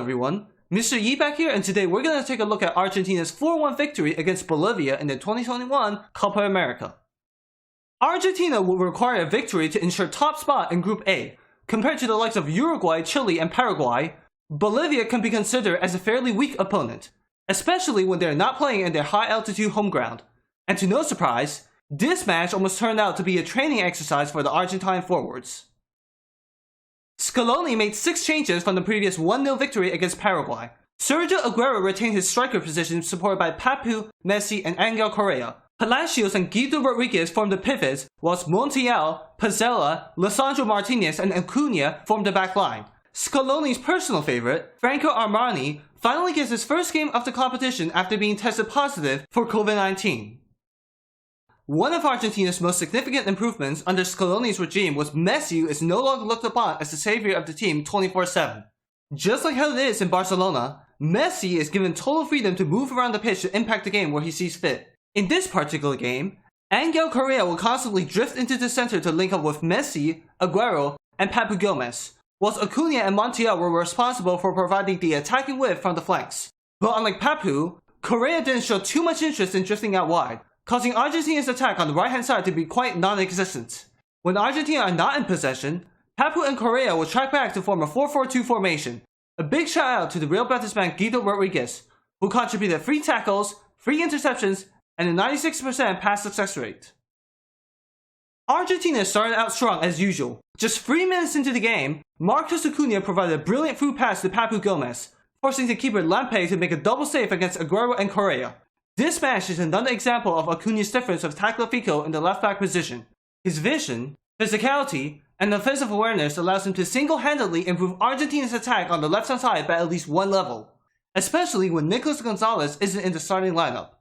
everyone, Mr. Yi back here, and today we're going to take a look at Argentina's 4-1 victory against Bolivia in the 2021 Copa America. Argentina will require a victory to ensure top spot in Group A. Compared to the likes of Uruguay, Chile, and Paraguay, Bolivia can be considered as a fairly weak opponent, especially when they're not playing in their high-altitude home ground. And to no surprise, this match almost turned out to be a training exercise for the Argentine forwards. Scaloni made 6 changes from the previous 1-0 victory against Paraguay. Sergio Aguero retained his striker position supported by Papu, Messi, and Angel Correa. Palacios and Guido Rodriguez formed the pivots, whilst Montiel, Pezzella, Lisandro Martinez, and Acuna formed the back line. Scaloni's personal favorite, Franco Armani, finally gets his first game of the competition after being tested positive for COVID-19. One of Argentina's most significant improvements under Scaloni's regime was Messi is no longer looked upon as the savior of the team 24/7. Just like how it is in Barcelona, Messi is given total freedom to move around the pitch to impact the game where he sees fit. In this particular game, Angel Correa will constantly drift into the center to link up with Messi, Aguero, and Papu Gomez, whilst Acuna and Montiel were responsible for providing the attacking width from the flanks. But unlike Papu, Correa didn't show too much interest in drifting out wide, causing Argentina's attack on the right-hand side to be quite non-existent. When Argentina are not in possession, Papu and Correa will track back to form a 4-4-2 formation. A big shout out to the Real Betis man Guido Rodriguez, who contributed 3 tackles, 3 interceptions, and a 96% pass success rate. Argentina started out strong as usual. Just 3 minutes into the game, Marcos Acuna provided a brilliant through pass to Papu Gomez, forcing the keeper Lampe to make a double save against Aguero and Correa. This match is another example of Acuna's difference with Tagliafico in the left-back position. His vision, physicality, and offensive awareness allows him to single-handedly improve Argentina's attack on the left-hand side by at least 1 level, especially when Nicolas Gonzalez isn't in the starting lineup.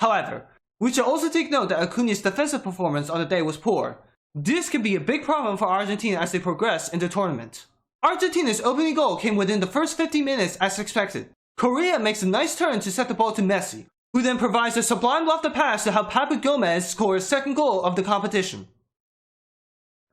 However, we should also take note that Acuna's defensive performance on the day was poor. This can be a big problem for Argentina as they progress in the tournament. Argentina's opening goal came within the first 50 minutes as expected. Correa makes a nice turn to set the ball to Messi, who then provides a sublime lofted pass to help Papu Gomez score his second goal of the competition.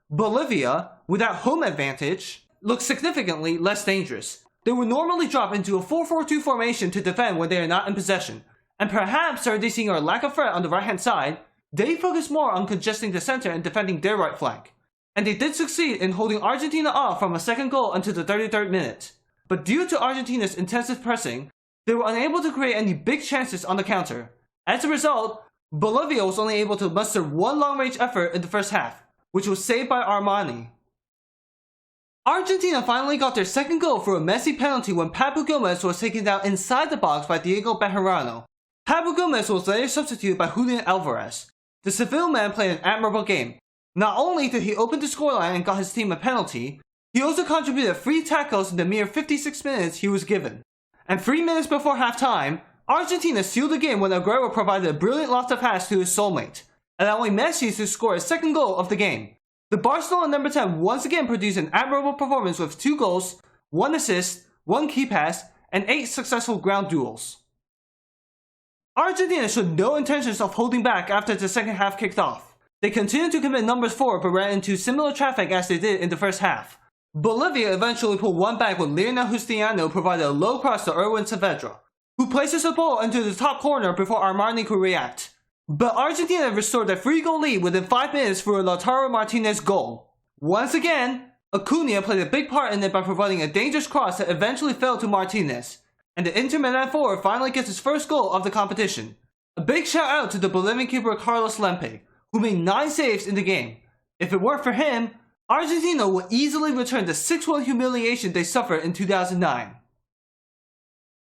Bolivia, without home advantage, looks significantly less dangerous. They would normally drop into a 4-4-2 formation to defend when they are not in possession, and perhaps starting seeing our lack of threat on the right-hand side, they focus more on congesting the center and defending their right flank. And they did succeed in holding Argentina off from a second goal until the 33rd minute. But due to Argentina's intensive pressing, they were unable to create any big chances on the counter. As a result, Bolivia was only able to muster 1 long-range effort in the first half, which was saved by Armani. Argentina finally got their second goal through a Messi penalty when Papu Gomez was taken down inside the box by Diego Bejarano. Papu Gomez was later substituted by Julian Alvarez. The Seville man played an admirable game. Not only did he open the scoreline and got his team a penalty, he also contributed 3 tackles in the mere 56 minutes he was given. And 3 minutes before halftime, Argentina sealed the game when Aguero provided a brilliant lofted pass to his soulmate, allowing Messi to score his second goal of the game. The Barcelona number 10 once again produced an admirable performance with 2 goals, 1 assist, 1 key pass, and 8 successful ground duels. Argentina showed no intentions of holding back after the second half kicked off. They continued to commit numbers forward but ran into similar traffic as they did in the first half. Bolivia eventually pulled one back when Lionel Justiniano provided a low cross to Erwin Saavedra, who places the ball into the top corner before Armani could react. But Argentina restored their 3-goal lead within 5 minutes through a Lautaro Martinez goal. Once again, Acuna played a big part in it by providing a dangerous cross that eventually fell to Martinez, and the Inter Milan forward finally gets his first goal of the competition. A big shout out to the Bolivian keeper Carlos Lampe, who made 9 saves in the game. If it weren't for him, Argentina would easily return the 6-1 humiliation they suffered in 2009.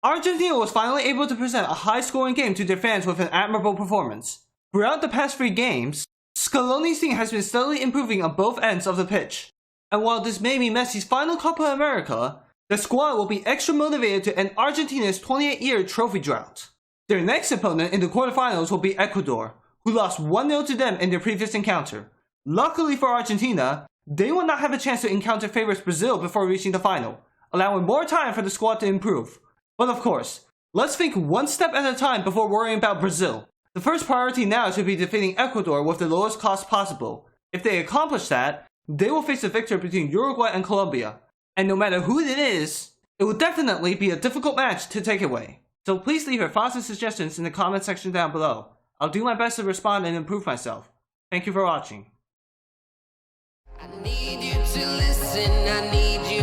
Argentina was finally able to present a high-scoring game to their fans with an admirable performance. Throughout the past 3 games, Scaloni's team has been steadily improving on both ends of the pitch. And while this may be Messi's final Copa America, the squad will be extra motivated to end Argentina's 28-year trophy drought. Their next opponent in the quarterfinals will be Ecuador, who lost 1-0 to them in their previous encounter. Luckily for Argentina, they will not have a chance to encounter favorites Brazil before reaching the final, allowing more time for the squad to improve. But of course, let's think 1 step at a time before worrying about Brazil. The first priority now should be defeating Ecuador with the lowest cost possible. If they accomplish that, they will face a victor between Uruguay and Colombia. And no matter who it is, It will definitely be a difficult match to take away, so please leave your thoughts and suggestions in the comment section down below. I'll do my best to respond and improve myself. Thank you for watching. I need you to listen, I need you